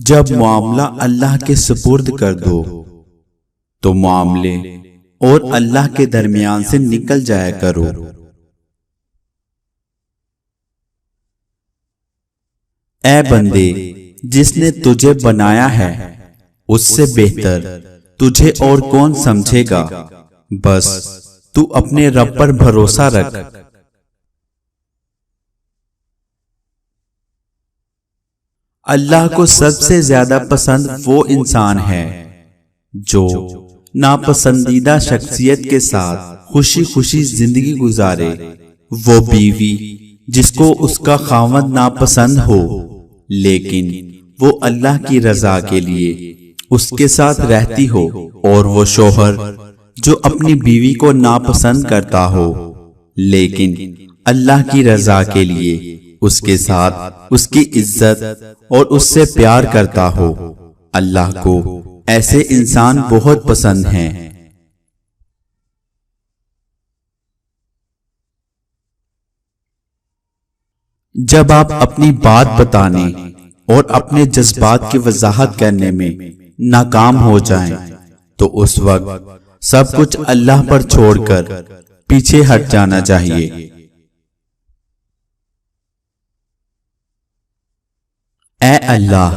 جب معاملہ اللہ کے سپرد کر دو تو معاملے اور اللہ کے درمیان سے نکل جایا کرو۔ اے بندے، جس نے تجھے بنایا ہے اس سے بہتر تجھے اور کون سمجھے گا، بس تو اپنے رب پر بھروسہ رکھ۔ اللہ کو سب سے زیادہ پسند وہ انسان ہے جو ناپسندیدہ شخصیت کے ساتھ خوشی خوشی زندگی گزارے، وہ بیوی جس کو اس کا خاوند ناپسند ہو لیکن وہ اللہ کی رضا کے لیے اس کے ساتھ رہتی ہو، اور وہ شوہر جو اپنی بیوی کو ناپسند کرتا ہو لیکن اللہ کی رضا کے لیے اس کے ساتھ اس کی عزت اور اس سے پیار کرتا ہو۔ اللہ کو ایسے انسان بہت پسند ہیں۔ جب آپ اپنی بات بتانے اور اپنے جذبات کی وضاحت کرنے میں ناکام ہو جائیں تو اس وقت سب کچھ اللہ پر چھوڑ کر پیچھے ہٹ جانا چاہیے۔ اے اللہ،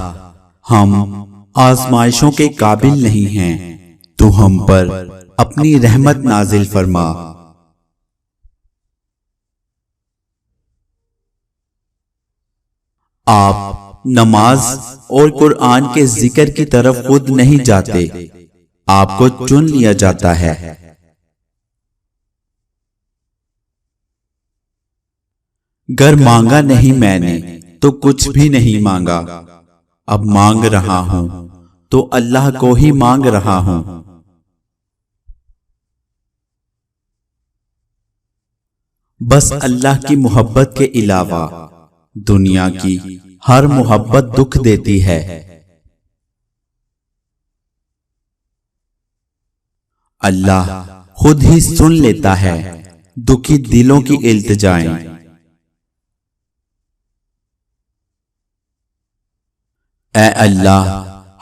ہم آزمائشوں کے قابل نہیں ہیں، تو ہم پر اپنی رحمت نازل فرما۔ آپ نماز اور قرآن کے ذکر کی طرف خود نہیں جاتے، آپ کو چن لیا جاتا ہے۔ گر مانگا نہیں میں نے تو کچھ بھی نہیں مانگا، اب مانگ رہا ہوں تو اللہ کو ہی مانگ رہا ہوں۔ بس اللہ کی محبت کے علاوہ دنیا کی ہر محبت دکھ دیتی ہے۔ اللہ خود ہی سن لیتا ہے دکھی دلوں کی التجائیں۔ اے اللہ،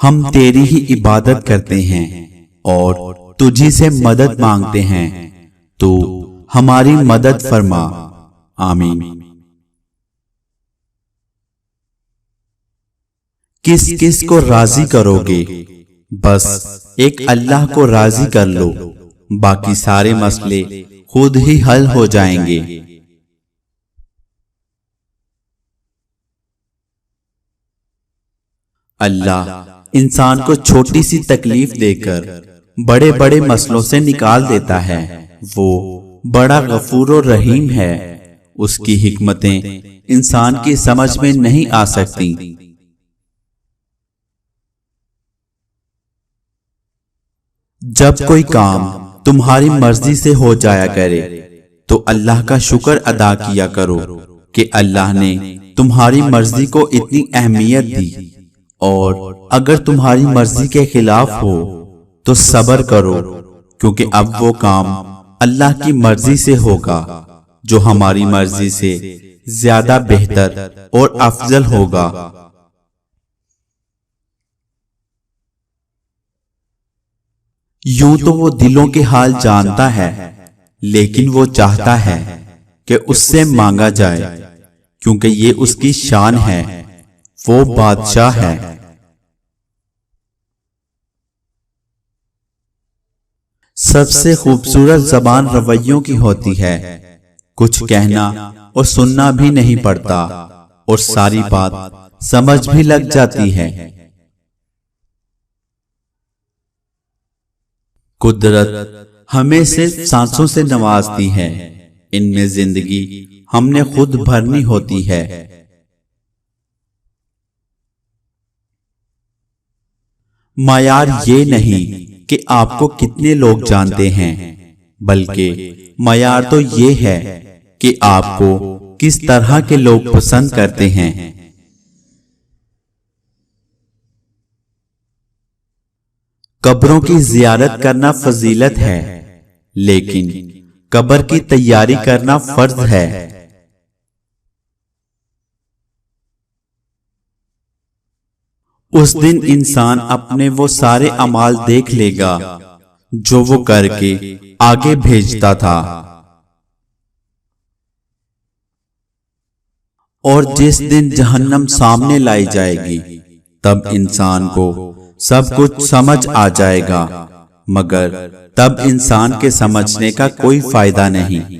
ہم تیری ہی عبادت کرتے ہیں اور تجھی سے مدد مانگتے ہیں، تو ہماری مدد فرما۔ آمین۔ کس کس کو راضی کرو گے؟ بس ایک اللہ کو راضی کر لو، باقی سارے مسئلے خود ہی حل ہو جائیں گے۔ اللہ انسان کو چھوٹی سی تکلیف دے کر بڑے بڑے مسئلوں سے نکال دیتا ہے۔ وہ بڑا غفور و رحیم ہے، اس کی حکمتیں انسان کی سمجھ میں نہیں آ سکتی۔ جب کوئی کام تمہاری مرضی سے ہو جایا کرے تو اللہ کا شکر ادا کیا کرو کہ اللہ نے تمہاری مرضی کو اتنی اہمیت دی، اور اگر تمہاری مرضی کے خلاف ہو تو صبر کرو، کیونکہ اب وہ کام اللہ کی مرضی سے ہوگا جو ہماری مرضی سے زیادہ بہتر اور افضل ہوگا۔ یوں تو وہ دلوں کے حال جانتا ہے، لیکن وہ چاہتا ہے کہ اس سے مانگا جائے، کیونکہ یہ اس کی شان ہے، وہ بادشاہ ہے۔ سب سے خوبصورت زبان رویوں کی ہوتی ہے، کچھ کہنا اور سننا بھی نہیں پڑتا اور ساری بات سمجھ بھی لگ جاتی ہے۔ قدرت ہمیں صرف سانسوں سے نوازتی ہے، ان میں زندگی ہم نے خود بھرنی ہوتی ہے۔ معیار یہ نہیں کہ آپ کو کتنے لوگ جانتے ہیں، بلکہ معیار تو یہ ہے کہ آپ کو کس طرح کے لوگ پسند کرتے ہیں۔ قبروں کی زیارت کرنا فضیلت ہے، لیکن قبر کی تیاری کرنا فرض ہے۔ اس دن انسان اپنے وہ سارے اعمال دیکھ لے گا جو وہ کر کے آگے بھیجتا تھا، اور جس دن جہنم سامنے لائی جائے گی تب انسان کو سب کچھ سمجھ آ جائے گا، مگر تب انسان کے سمجھنے کا کوئی فائدہ نہیں۔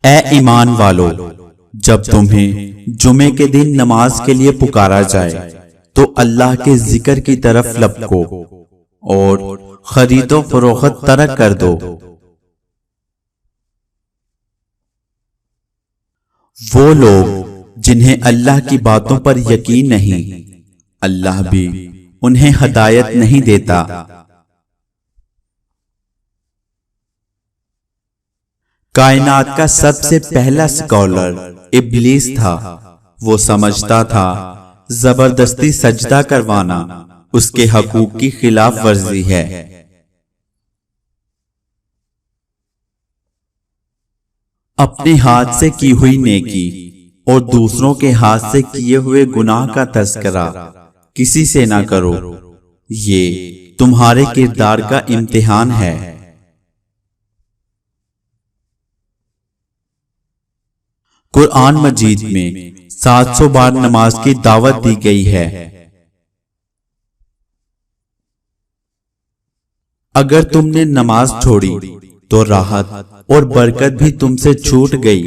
اے ایمان والو، جب تمہیں جمعے کے دن نماز کے لیے پکارا جائے تو اللہ کے ذکر کی طرف لپکو اور خرید و فروخت ترک کر دو۔ وہ لوگ جنہیں اللہ کی باتوں پر یقین نہیں، اللہ بھی انہیں ہدایت نہیں دیتا۔ کائنات کا سب سے پہلا اسکالر ابلیس تھا۔ وہ سمجھتا تھا زبردستی سجدہ کروانا اس کے حقوق کی خلاف ورزی ہے۔ اپنے ہاتھ سے کی ہوئی نیکی اور دوسروں کے ہاتھ سے کیے ہوئے گناہ کا تذکرہ کسی سے نہ کرو، یہ تمہارے کردار کا امتحان ہے۔ قرآن مجید میں 700 بار نماز کی دعوت دی گئی ہے۔ اگر تم نے نماز چھوڑی تو راحت اور برکت بھی تم سے چھوٹ گئی۔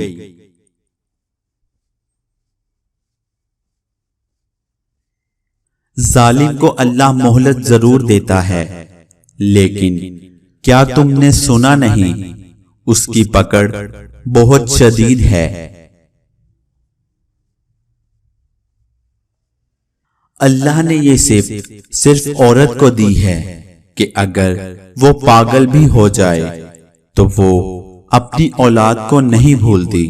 ظالم کو اللہ مہلت ضرور دیتا ہے، لیکن کیا تم نے سنا نہیں، اس کی پکڑ بہت شدید ہے۔ اللہ نے یہ صرف عورت کو دی ہے کہ اگر وہ پاگل بھی ہو جائے تو وہ اپنی اولاد کو نہیں بھولتی۔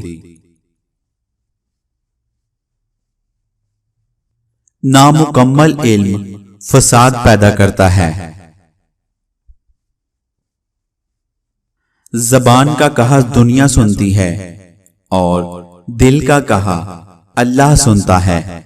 نامکمل علم فساد پیدا کرتا ہے۔ زبان کا کہا دنیا سنتی ہے اور دل کا کہا اللہ سنتا ہے۔